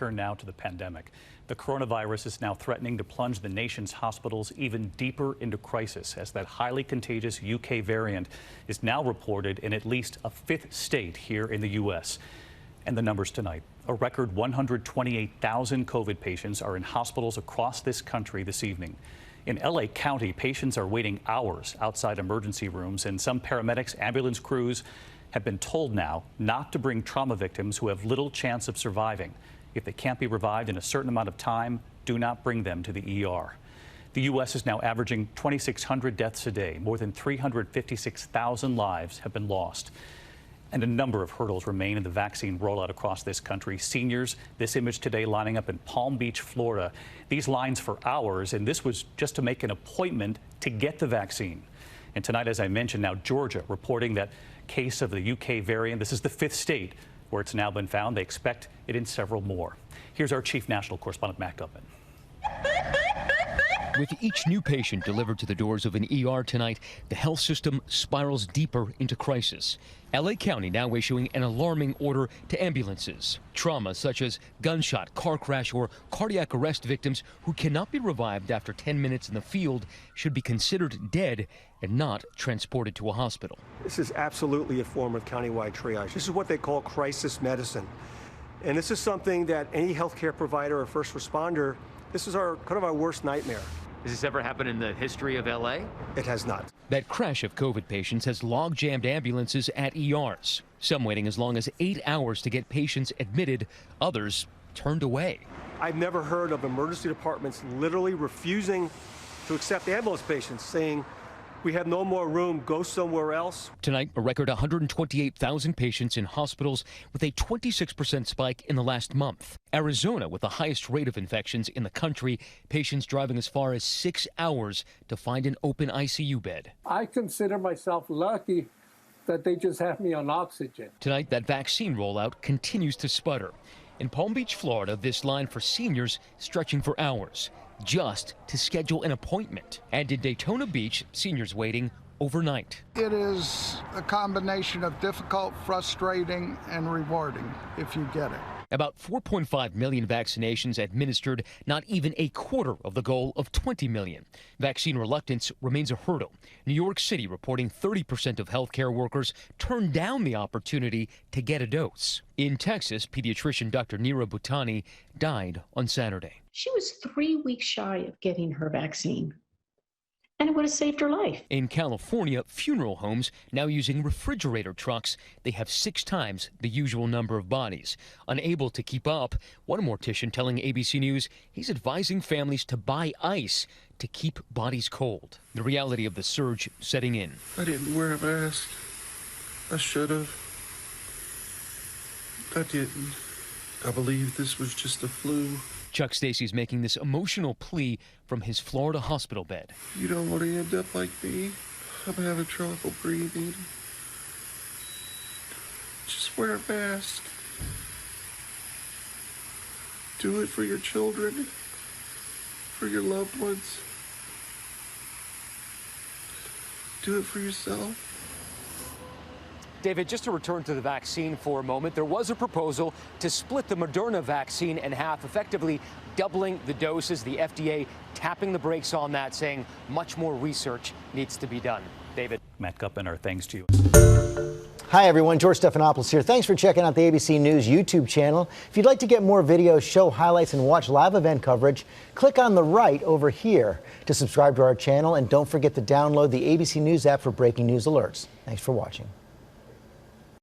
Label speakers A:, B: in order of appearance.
A: Turn now to the pandemic. The coronavirus is now threatening to plunge the nation's hospitals even deeper into crisis, as that highly contagious UK variant is now reported in at least a fifth state here in the U.S. And the numbers tonight. A record 128,000 COVID patients are in hospitals across this country this evening. In LA County, patients are waiting hours outside emergency rooms, and some paramedics, ambulance crews have been told now not to bring trauma victims who have little chance of surviving. If they can't be revived in a certain amount of time, do not bring them to the ER. The U.S. is now averaging 2,600 deaths a day. More than 356,000 lives have been lost. And a number of hurdles remain in the vaccine rollout across this country. Seniors, this image today lining up in Palm Beach, Florida. These lines for hours, and this was just to make an appointment to get the vaccine. And tonight, as I mentioned, now Georgia reporting that case of the UK variant. This is the fifth state where it's now been found. They expect it in several more. Here's our chief national correspondent, Matt Gutman.
B: With each new patient delivered to the doors of an ER tonight, the health system spirals deeper into crisis. LA County now issuing an alarming order to ambulances. Trauma such as gunshot, car crash, or cardiac arrest victims who cannot be revived after 10 minutes in the field should be considered dead and not transported to a hospital.
C: This is absolutely a form of countywide triage. This is what they call crisis medicine. And this is something that any healthcare provider or first responder, this is kind of our worst nightmare.
D: Has this ever happened in the history of LA?
C: It has not.
B: That crash of COVID patients has log-jammed ambulances at ERs. Some waiting as long as 8 hours to get patients admitted, others turned away.
C: I've never heard of emergency departments literally refusing to accept ambulance patients, saying, we have no more room, go somewhere else.
B: Tonight, a record 128,000 patients in hospitals with a 26% spike in the last month. Arizona with the highest rate of infections in the country, patients driving as far as 6 hours to find an open ICU bed.
E: I consider myself lucky that they just have me on oxygen.
B: Tonight, that vaccine rollout continues to sputter. In Palm Beach, Florida, this line for seniors stretching for hours, just to schedule an appointment. And in Daytona Beach, seniors waiting overnight.
F: It is a combination of difficult, frustrating, and rewarding if you get it.
B: About 4.5 million vaccinations administered, not even a quarter of the goal of 20 million. Vaccine reluctance remains a hurdle. New York City reporting 30% of healthcare workers turned down the opportunity to get a dose. In Texas, pediatrician Dr. Neera Bhutani died on Saturday.
G: She was 3 weeks shy of getting her vaccine, and it would have saved her life.
B: In California, funeral homes now using refrigerator trucks. They have 6 times the usual number of bodies. Unable to keep up, one mortician telling ABC News he's advising families to buy ice to keep bodies cold. The reality of the surge setting in.
H: I didn't wear a mask. I should have. I didn't. I believe this was just a flu.
B: Chuck Stacy's making this emotional plea from his Florida hospital bed.
H: You don't want to end up like me. I'm having trouble breathing. Just wear a mask. Do it for your children, for your loved ones. Do it for yourself.
D: David, just to return to the vaccine for a moment, there was a proposal to split the Moderna vaccine in half, effectively doubling the doses. The FDA tapping the brakes on that, saying much more research needs to be done. David.
A: Matt Gutman, our thanks to you.
I: Hi, everyone. George Stephanopoulos here. Thanks for checking out the ABC News YouTube channel. If you'd like to get more videos, show highlights, and watch live event coverage, click on the right over here to subscribe to our channel. And don't forget to download the ABC News app for breaking news alerts. Thanks for watching.